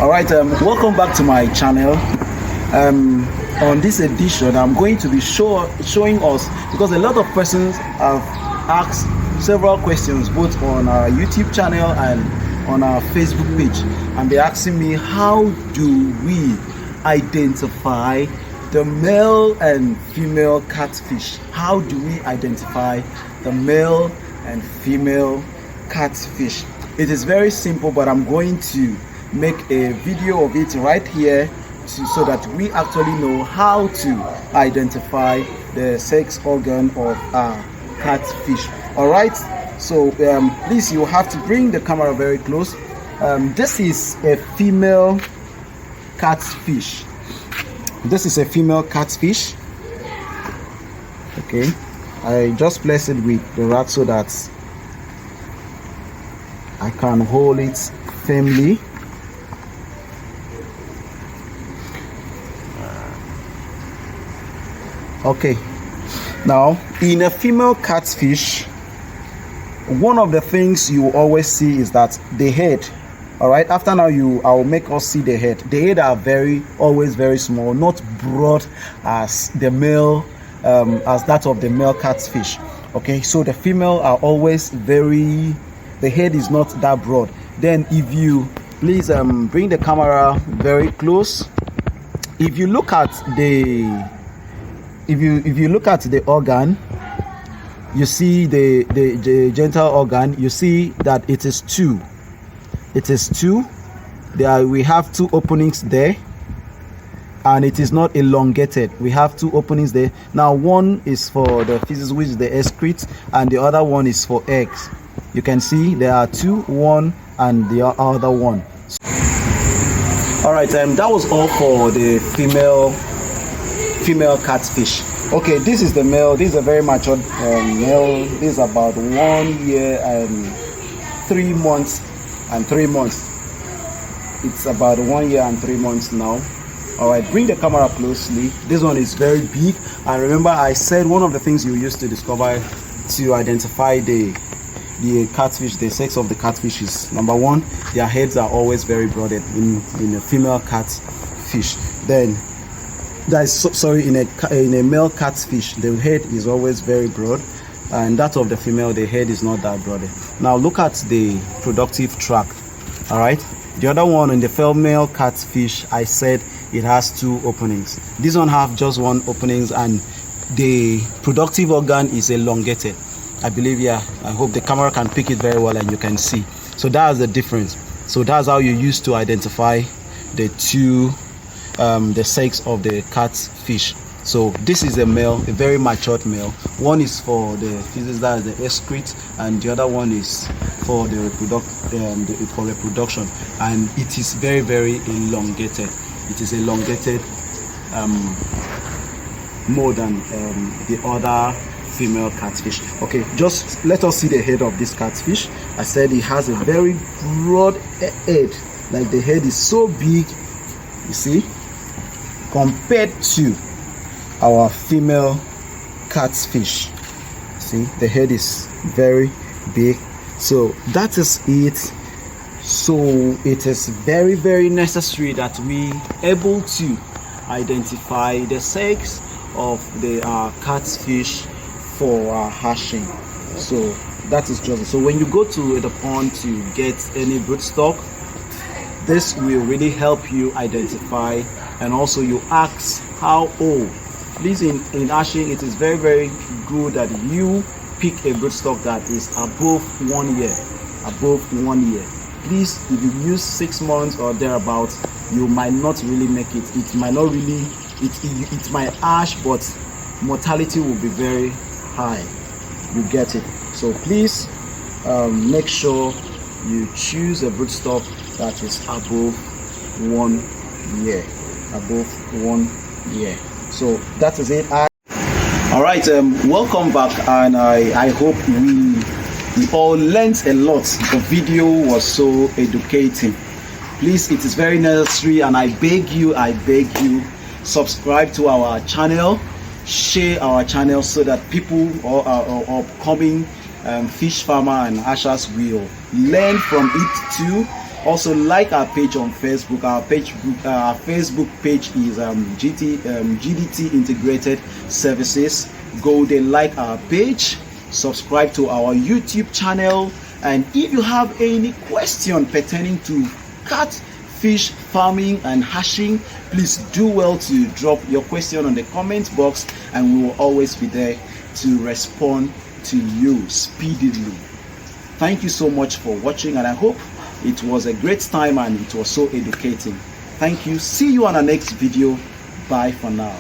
All right, welcome back to my channel. On this edition, I'm going to be showing us, because a lot of persons have asked several questions both on our YouTube channel and on our Facebook page, and they're asking me, how do we identify the male and female catfish? How do we identify the male and female catfish? It is very simple, but I'm going to make a video of it right here so that we actually know how to identify the sex organ of our catfish. All right, so please, you have to bring the camera very close. This is a female catfish. This is a female catfish. Okay, I just place it with the rod so that I can hold it firmly. Okay, now in a female catfish, one of the things you always see is that the head. All right, after now I'll make us see the head. The head are always very small, not broad as the male, as that of the male catfish. Okay, so the female are always the head is not that broad. Then if you please bring the camera very close, if you look at the organ, you see the genital organ, you see that it is two. We have two openings there, and it is not elongated. We have two openings there. Now one is for the feces, which is the excrete, and the other one is for eggs. You can see there are two, one and the other one. All right, that was all for the female catfish. Okay, this is the male. This is a very mature male. This is about 1 year and 3 months. It's about 1 year and 3 months now. All right, bring the camera closely. This one is very big, and remember I said one of the things you use to discover, to identify the catfish, the sex of the catfish, is number one, their heads are always very broad in a female catfish. Then in a male catfish, the head is always very broad, and that of the female, the head is not that broad. Now look at the productive tract. All right, the other one in the female catfish, I said it has two openings. This one have just one openings, and the productive organ is elongated. I believe, yeah, I hope the camera can pick it very well and you can see. So that's the difference. So that's how you use to identify the two, the sex of the catfish. So this is a male, a very matured male. One is for the feces, that is the excrete, and the other one is for the reproduction, and it is very, very elongated. It is elongated more than the other female catfish. Okay, just let us see the head of this catfish. I said it has a very broad head, like the head is so big, you see, compared to our female catfish. See, the head is very big. So that is it. So it is very, very necessary that we able to identify the sex of the catfish for hatching. So that is just so when you go to the pond to get any broodstock, this will really help you identify. And also you ask how old. Please, in hatching, it is very, very good that you pick a broodstock that is above 1 year. Please, if you use 6 months or thereabouts, you might not really make it. It might not really, it might hatch, but mortality will be very high. You get it? So please make sure you choose a broodstock that is above 1 year. So that is it. All right, welcome back, and I hope we all learned a lot. The video was so educating. Please, it is very necessary, and I beg you, subscribe to our channel, share our channel, so that people or upcoming fish farmer and hatchers will learn from it too. Also, like our page on Facebook. Our Facebook page is GDT Integrated Services. Go there, like our page, subscribe to our YouTube channel, and if you have any question pertaining to catfish farming and hatching, please do well to drop your question on the comment box, and we will always be there to respond to you speedily. Thank you so much for watching, and I hope it was a great time and it was so educating. Thank you. See you on our next video. Bye for now.